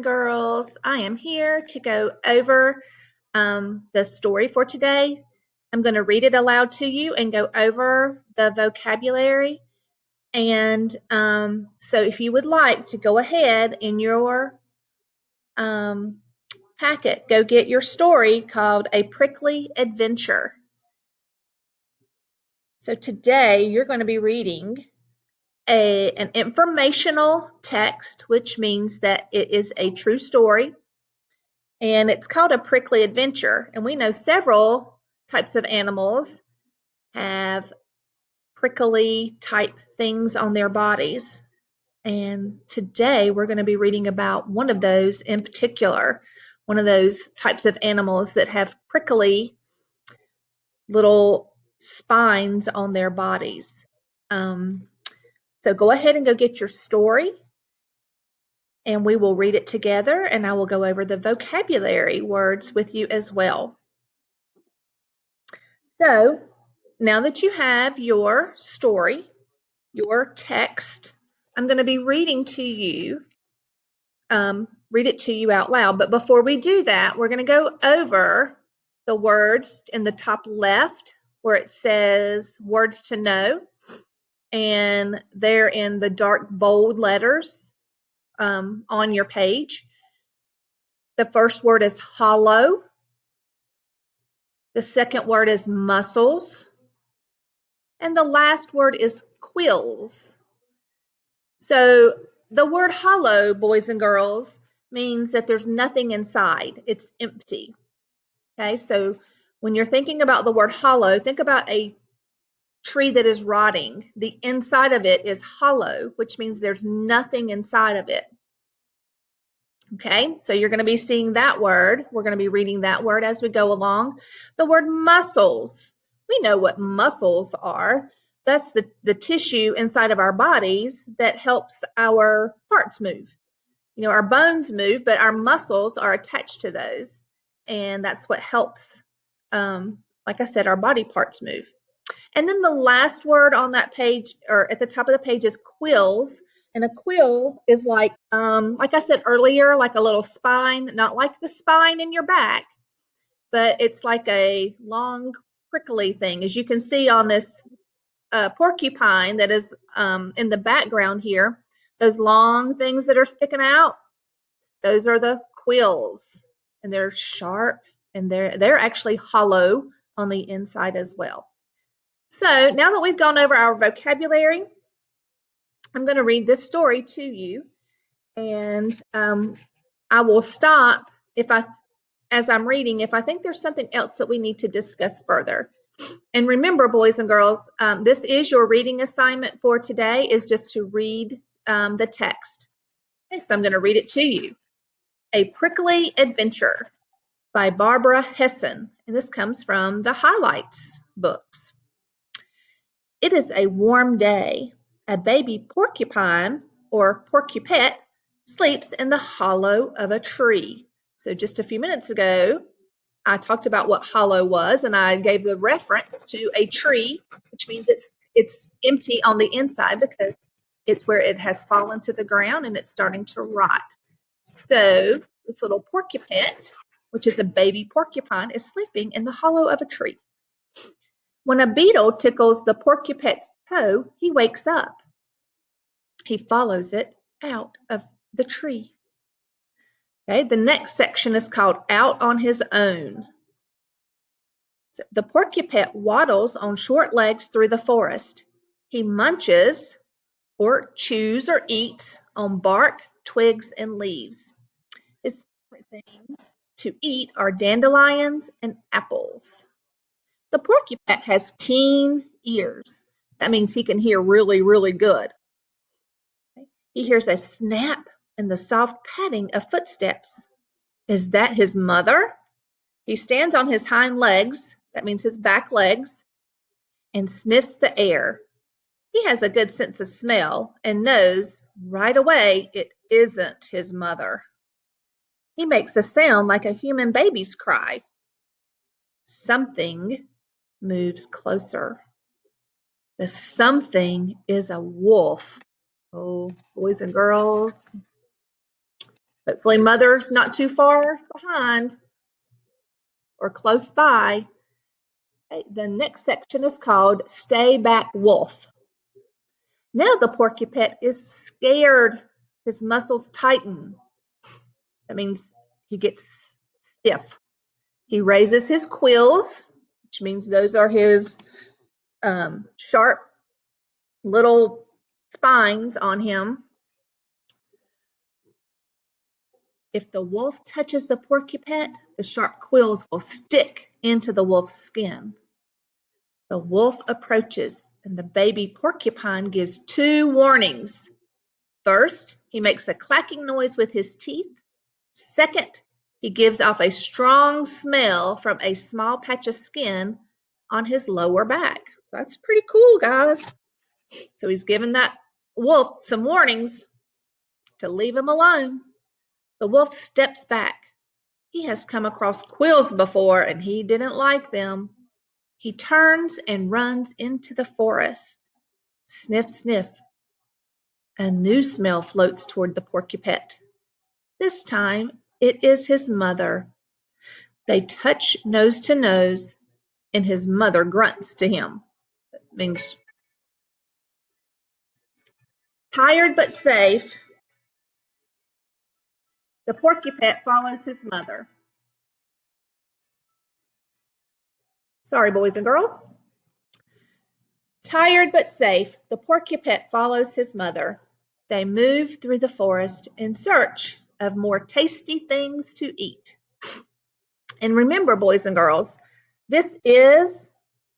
Girls, I am here to go over the story for today. I'm going to read it aloud to you and go over the vocabulary. And so if you would like to go ahead in your packet, go get your story called A Prickly Adventure. So today you're going to be reading an informational text, which means that it is a true story. And it's called A Prickly Adventure. And we know several types of animals have prickly type things on their bodies. And today we're going to be reading about one of those in particular, one of those types of animals that have prickly little spines on their bodies. So go ahead and go get your story and we will read it together, and I will go over the vocabulary words with you as well. So now that you have your story, your text, I'm going to be reading to you, read it to you out loud. But before we do that, we're going to go over the words in the top left where it says words to know. And they're in the dark bold letters on your page. The first word is hollow. The second word is muscles. And the last word is quills. So the word hollow, boys and girls, means that there's nothing inside. It's empty. Okay, so when you're thinking about the word hollow, think about a tree that is rotting. The inside of it is hollow, which means there's nothing inside of it. Okay, so you're going to be seeing that word. We're going to be reading that word as we go along. The word muscles. We know what muscles are. That's the tissue inside of our bodies that helps our parts move. You know, our bones move, but our muscles are attached to those. And that's what helps, like I said, our body parts move. And then the last word on that page, or at the top of the page, is quills. And a quill is like I said earlier, like a little spine, not like the spine in your back, but it's like a long prickly thing. As you can see on this porcupine that is in the background here, those long things that are sticking out, those are the quills. And they're sharp and they're actually hollow on the inside as well. So now that we've gone over our vocabulary, I'm going to read this story to you, and I will stop as I'm reading, if I think there's something else that we need to discuss further. And remember, boys and girls, this is your reading assignment for today, is just to read the text. Okay, so I'm going to read it to you. A Prickly Adventure by Barbara Hessin, and this comes from the Highlights books. It is a warm day. A baby porcupine, or porcupette, sleeps in the hollow of a tree. So just a few minutes ago, I talked about what hollow was, and I gave the reference to a tree, which means it's empty on the inside because it's where it has fallen to the ground and it's starting to rot. So this little porcupette, which is a baby porcupine, is sleeping in the hollow of a tree. When a beetle tickles the porcupette's toe, he wakes up. He follows it out of the tree. Okay, the next section is called Out on His Own. So the porcupette waddles on short legs through the forest. He munches or chews or eats on bark, twigs, and leaves. His favorite things to eat are dandelions and apples. The porcupette has keen ears. That means he can hear really, really good. He hears a snap and the soft padding of footsteps. Is that his mother? He stands on his hind legs, that means his back legs, and sniffs the air. He has a good sense of smell and knows right away it isn't his mother. He makes a sound like a human baby's cry. Something moves closer. The something is a wolf. Oh, boys and girls, Hopefully mother's not too far behind or close by. Okay, the next section is called Stay Back Wolf. Now the porcupine is scared. His muscles tighten. That means he gets stiff. He raises his quills, which means those are his sharp little spines on him. If the wolf touches the porcupine, the sharp quills will stick into the wolf's skin. The wolf approaches, and the baby porcupine gives 2 warnings. First, he makes a clacking noise with his teeth. Second, he gives off a strong smell from a small patch of skin on his lower back. That's pretty cool, guys. So he's giving that wolf some warnings to leave him alone. The wolf steps back. He has come across quills before, and he didn't like them. He turns and runs into the forest. Sniff, sniff. A new smell floats toward the porcupine. This time, it is his mother. They touch nose to nose, and his mother grunts to him. That means tired but safe, the porcupine follows his mother. Sorry, boys and girls. Tired but safe, the porcupine follows his mother. They move through the forest in search of more tasty things to eat. And remember, boys and girls, this is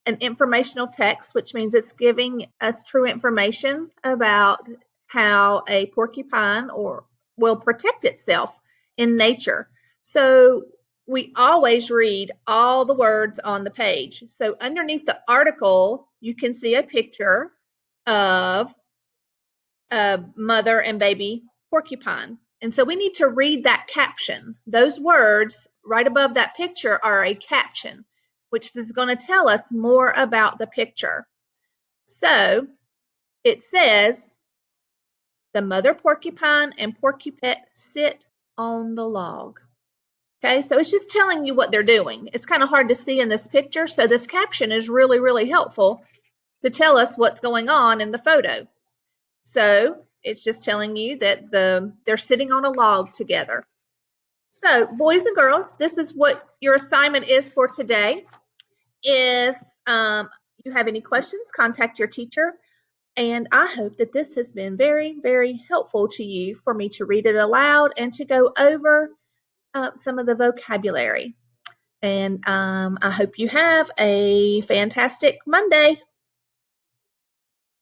an informational text, which means it's giving us true information about how a porcupine will protect itself in nature. So we always read all the words on the page. So underneath the article, you can see a picture of a mother and baby porcupine. And so we need to read that caption. Those words right above that picture are a caption, which is going to tell us more about the picture. So it says, the mother porcupine and porcupine sit on the log. Okay, so it's just telling you what they're doing. It's kind of hard to see in this picture, so this caption is really, really helpful to tell us what's going on in the photo. So it's just telling you that they're sitting on a log together. So boys and girls, this is what your assignment is for today. If you have any questions, contact your teacher. And I hope that this has been very, very helpful to you for me to read it aloud and to go over some of the vocabulary. And I hope you have a fantastic Monday.